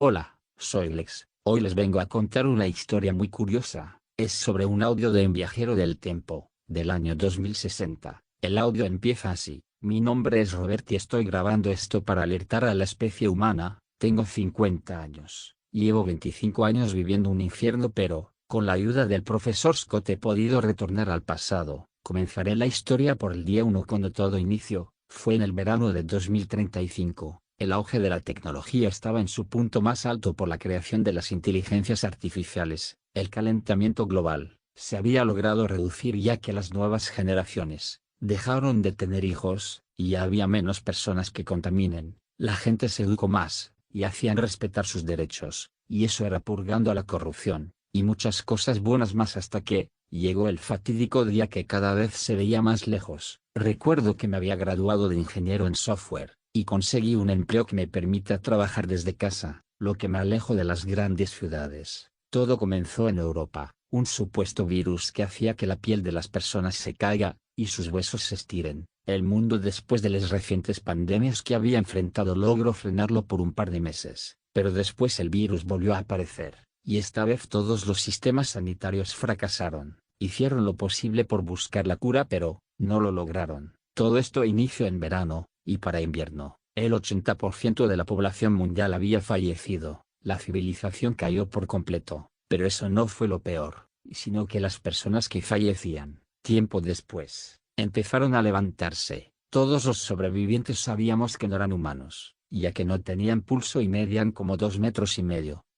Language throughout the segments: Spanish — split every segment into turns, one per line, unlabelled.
Hola, soy Lex. Hoy les vengo a contar una historia muy curiosa. Es sobre un audio de un viajero del tiempo, del año 2060. El audio empieza así: mi nombre es Robert y estoy grabando esto para alertar a la especie humana. Tengo 50 años. Llevo 25 años viviendo un infierno, pero, con la ayuda del profesor Scott he podido retornar al pasado. Comenzaré la historia por el día 1 cuando todo inició. Fue en el verano de 2035. El auge de la tecnología estaba en su punto más alto por la creación de las inteligencias artificiales. El calentamiento global se había logrado reducir ya que las nuevas generaciones dejaron de tener hijos, y ya había menos personas que contaminen. La gente se educó más, y hacían respetar sus derechos, y eso era purgando a la corrupción, y muchas cosas buenas más hasta que llegó el fatídico día que cada vez se veía más lejos. Recuerdo que me había graduado de ingeniero en software y conseguí un empleo que me permita trabajar desde casa, lo que me alejo de las grandes ciudades. Todo comenzó en Europa. Un supuesto virus que hacía que la piel de las personas se caiga, y sus huesos se estiren. El mundo, después de las recientes pandemias que había enfrentado, logró frenarlo por un par de meses, pero después el virus volvió a aparecer, y esta vez todos los sistemas sanitarios fracasaron. Hicieron lo posible por buscar la cura, pero no lo lograron. Todo esto inició en verano, y para invierno, el 80% de la población mundial había fallecido. La civilización cayó por completo, pero eso no fue lo peor, sino que las personas que fallecían, tiempo después, empezaron a levantarse. Todos los sobrevivientes sabíamos que no eran humanos, ya que no tenían pulso y medían como 2,5 metros,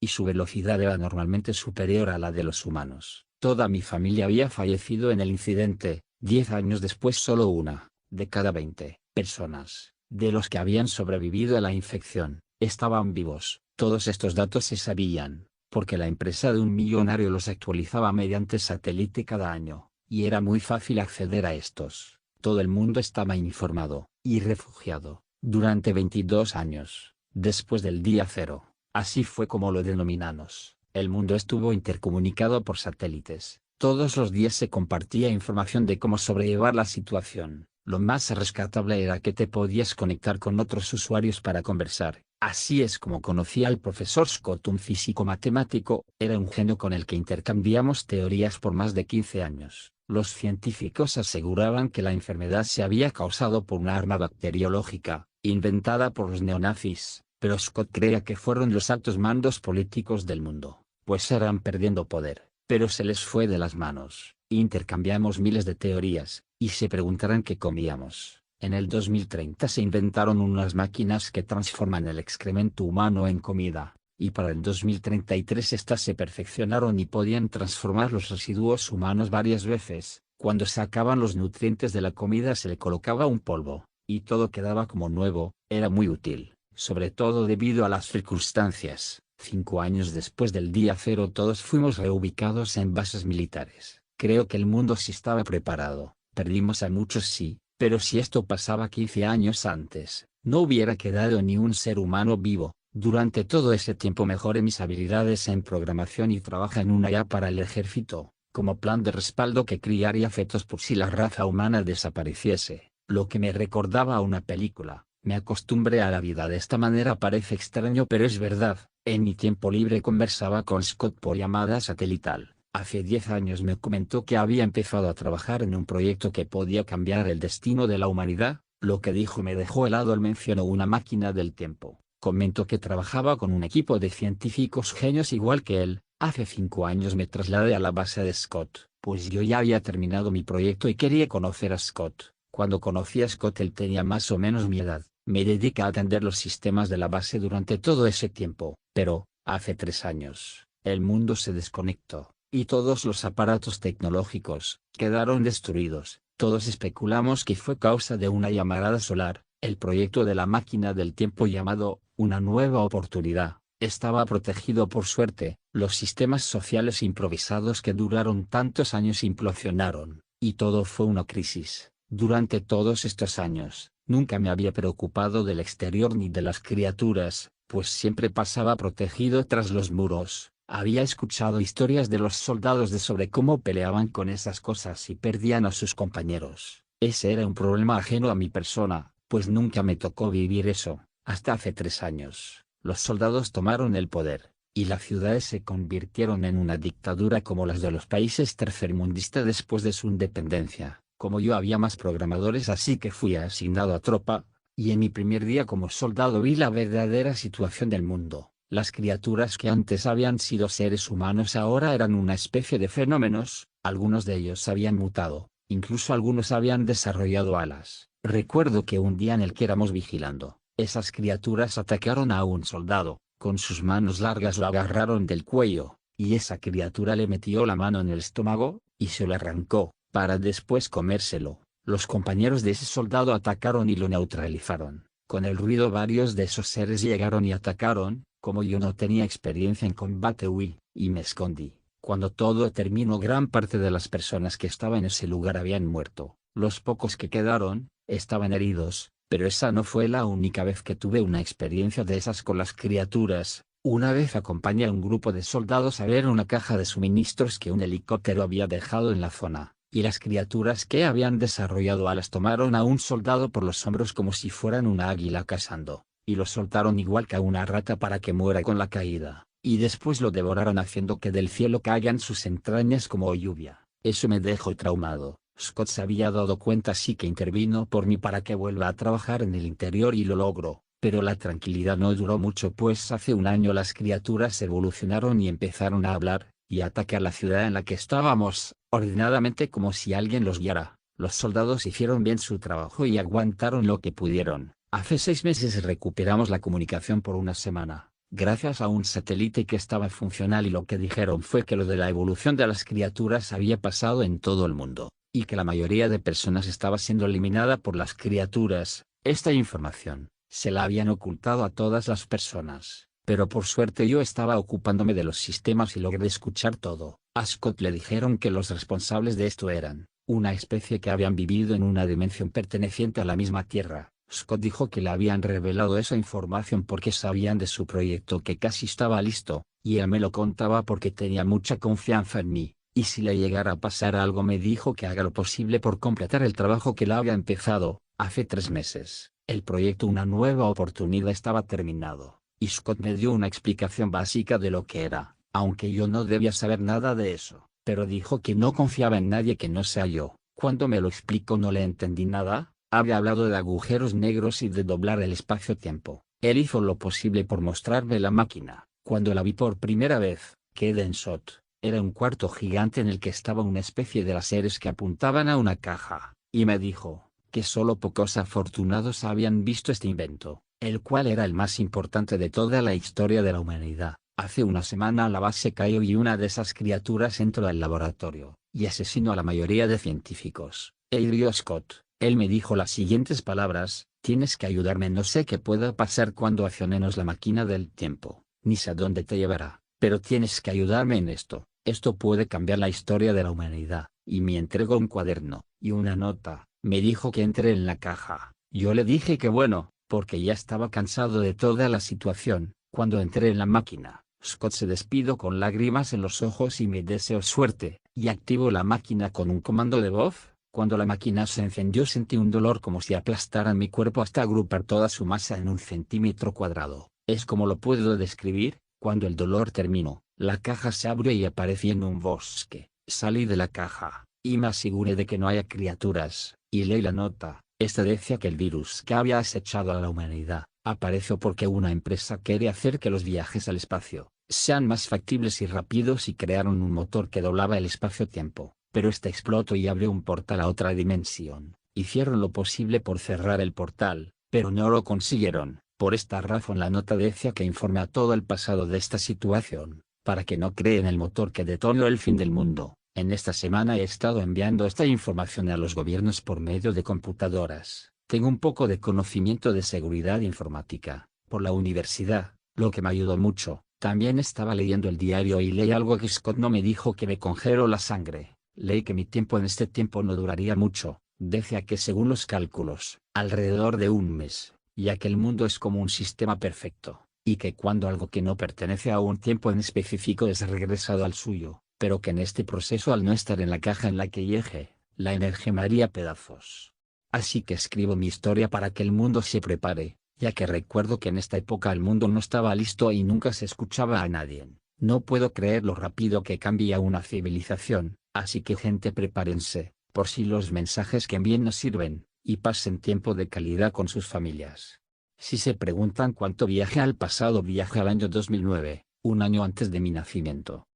y su velocidad era normalmente superior a la de los humanos. Toda mi familia había fallecido en el incidente. 10 años después, solo una de cada 20 personas, de los que habían sobrevivido a la infección, estaban vivos. Todos estos datos se sabían, porque la empresa de un millonario los actualizaba mediante satélite cada año, y era muy fácil acceder a estos. Todo el mundo estaba informado, y refugiado, durante 22 años, después del día cero. Así fue como lo denominamos. El mundo estuvo intercomunicado por satélites. Todos los días se compartía información de cómo sobrellevar la situación. Lo más rescatable era que te podías conectar con otros usuarios para conversar. Así es como conocí al profesor Scott, un físico matemático. Era un genio con el que intercambiamos teorías por más de 15 años. Los científicos aseguraban que la enfermedad se había causado por una arma bacteriológica, inventada por los neonazis, pero Scott creía que fueron los altos mandos políticos del mundo, pues eran perdiendo poder. Pero se les fue de las manos. Intercambiamos miles de teorías, y se preguntarán qué comíamos. En el 2030 se inventaron unas máquinas que transforman el excremento humano en comida, y para el 2033 estas se perfeccionaron y podían transformar los residuos humanos varias veces. Cuando sacaban los nutrientes de la comida se le colocaba un polvo, y todo quedaba como nuevo. Era muy útil, sobre todo debido a las circunstancias. 5 años después del día cero todos fuimos reubicados en bases militares. Creo que el mundo sí estaba preparado. Perdimos a muchos, sí, pero si esto pasaba 15 años antes, no hubiera quedado ni un ser humano vivo. Durante todo ese tiempo mejoré mis habilidades en programación y trabajé en una IA para el ejército, como plan de respaldo que criaría fetos por si la raza humana desapareciese, lo que me recordaba a una película. Me acostumbré a la vida de esta manera. Parece extraño, pero es verdad. En mi tiempo libre conversaba con Scott por llamada satelital. Hace 10 años me comentó que había empezado a trabajar en un proyecto que podía cambiar el destino de la humanidad. Lo que dijo me dejó helado. Él mencionó una máquina del tiempo. Comentó que trabajaba con un equipo de científicos genios igual que él. Hace 5 años me trasladé a la base de Scott, pues yo ya había terminado mi proyecto y quería conocer a Scott. Cuando conocí a Scott él tenía más o menos mi edad. Me dediqué a atender los sistemas de la base durante todo ese tiempo, pero, hace 3 años, el mundo se desconectó, y todos los aparatos tecnológicos quedaron destruidos. Todos especulamos que fue causa de una llamarada solar. El proyecto de la máquina del tiempo, llamado Una Nueva Oportunidad, estaba protegido por suerte. Los sistemas sociales improvisados que duraron tantos años implosionaron, y todo fue una crisis. Durante todos estos años, nunca me había preocupado del exterior ni de las criaturas, pues siempre pasaba protegido tras los muros. Había escuchado historias de los soldados sobre cómo peleaban con esas cosas y perdían a sus compañeros. Ese era un problema ajeno a mi persona, pues nunca me tocó vivir eso, hasta hace 3 años. los soldados tomaron el poder, y las ciudades se convirtieron en una dictadura como las de los países tercermundistas después de su independencia. Como yo había más programadores, así que fui asignado a tropa, y en mi primer día como soldado vi la verdadera situación del mundo. Las criaturas que antes habían sido seres humanos ahora eran una especie de fenómenos, algunos de ellos habían mutado, incluso algunos habían desarrollado alas. Recuerdo que un día en el que éramos vigilando, esas criaturas atacaron a un soldado, con sus manos largas lo agarraron del cuello, y esa criatura le metió la mano en el estómago, y se lo arrancó, para después comérselo. Los compañeros de ese soldado atacaron y lo neutralizaron. Con el ruido varios de esos seres llegaron y atacaron. Como yo no tenía experiencia en combate, huí, y me escondí. Cuando todo terminó, gran parte de las personas que estaban en ese lugar habían muerto. Los pocos que quedaron, estaban heridos, pero esa no fue la única vez que tuve una experiencia de esas con las criaturas. Una vez acompañé a un grupo de soldados a ver una caja de suministros que un helicóptero había dejado en la zona, y las criaturas que habían desarrollado alas tomaron a un soldado por los hombros como si fueran una águila cazando, y lo soltaron igual que a una rata para que muera con la caída, y después lo devoraron haciendo que del cielo caigan sus entrañas como lluvia. Eso me dejó traumado. Scott se había dado cuenta, así que intervino por mí para que vuelva a trabajar en el interior y lo logró, pero la tranquilidad no duró mucho, pues hace un año las criaturas evolucionaron y empezaron a hablar, y a atacar la ciudad en la que estábamos, ordenadamente como si alguien los guiara. Los soldados hicieron bien su trabajo y aguantaron lo que pudieron. Hace 6 meses recuperamos la comunicación por una semana, gracias a un satélite que estaba funcional, y lo que dijeron fue que lo de la evolución de las criaturas había pasado en todo el mundo, y que la mayoría de personas estaba siendo eliminada por las criaturas. Esta información se la habían ocultado a todas las personas, pero por suerte yo estaba ocupándome de los sistemas y logré escuchar todo. A Scott le dijeron que los responsables de esto eran una especie que habían vivido en una dimensión perteneciente a la misma Tierra. Scott dijo que le habían revelado esa información porque sabían de su proyecto que casi estaba listo, y él me lo contaba porque tenía mucha confianza en mí, y si le llegara a pasar algo me dijo que haga lo posible por completar el trabajo que él había empezado. Hace 3 meses, el proyecto Una Nueva Oportunidad estaba terminado, y Scott me dio una explicación básica de lo que era, aunque yo no debía saber nada de eso, pero dijo que no confiaba en nadie que no sea yo. Cuando me lo explicó no le entendí nada. Había hablado de agujeros negros y de doblar el espacio-tiempo. Él hizo lo posible por mostrarme la máquina. Cuando la vi por primera vez, quedé en shock. Era un cuarto gigante en el que estaba una especie de láseres que apuntaban a una caja, y me dijo que solo pocos afortunados habían visto este invento, el cual era el más importante de toda la historia de la humanidad. Hace una semana la base cayó y una de esas criaturas entró al laboratorio, y asesinó a la mayoría de científicos. Hirió a Scott. Él me dijo las siguientes palabras: tienes que ayudarme, no sé qué pueda pasar cuando accionemos la máquina del tiempo, ni sé a dónde te llevará, pero tienes que ayudarme en esto. Esto puede cambiar la historia de la humanidad. Y me entregó un cuaderno y una nota. Me dijo que entré en la caja. Yo le dije que bueno, porque ya estaba cansado de toda la situación. Cuando entré en la máquina, Scott se despidió con lágrimas en los ojos y me deseó suerte, y activó la máquina con un comando de voz. Cuando la máquina se encendió sentí un dolor como si aplastaran mi cuerpo hasta agrupar toda su masa en 1 centímetro cuadrado. Es como lo puedo describir. Cuando el dolor terminó, la caja se abrió y aparecí en un bosque. Salí de la caja, y me aseguré de que no haya criaturas, y leí la nota. Esta decía que el virus que había acechado a la humanidad apareció porque una empresa quería hacer que los viajes al espacio sean más factibles y rápidos, y crearon un motor que doblaba el espacio-tiempo. Pero este explotó y abrió un portal a otra dimensión. Hicieron lo posible por cerrar el portal, pero no lo consiguieron. Por esta razón la nota decía que informe a todo el pasado de esta situación, para que no creen el motor que detonó el fin del mundo. En esta semana he estado enviando esta información a los gobiernos por medio de computadoras. Tengo un poco de conocimiento de seguridad informática, por la universidad, lo que me ayudó mucho. También estaba leyendo el diario y leí algo que Scott no me dijo, que me congeló la sangre. Leí que mi tiempo en este tiempo no duraría mucho. Decía que según los cálculos, alrededor de 1 mes, ya que el mundo es como un sistema perfecto, y que cuando algo que no pertenece a un tiempo en específico es regresado al suyo, pero que en este proceso, al no estar en la caja en la que llegué, la energía me haría pedazos. Así que escribo mi historia para que el mundo se prepare. ya que recuerdo que en esta época el mundo no estaba listo y nunca se escuchaba a nadie. No puedo creer lo rápido que cambia una civilización, así que gente prepárense, por si los mensajes que envíen no sirven, y pasen tiempo de calidad con sus familias. Si se preguntan cuánto viaje al pasado, viaje al año 2009, un año antes de mi nacimiento.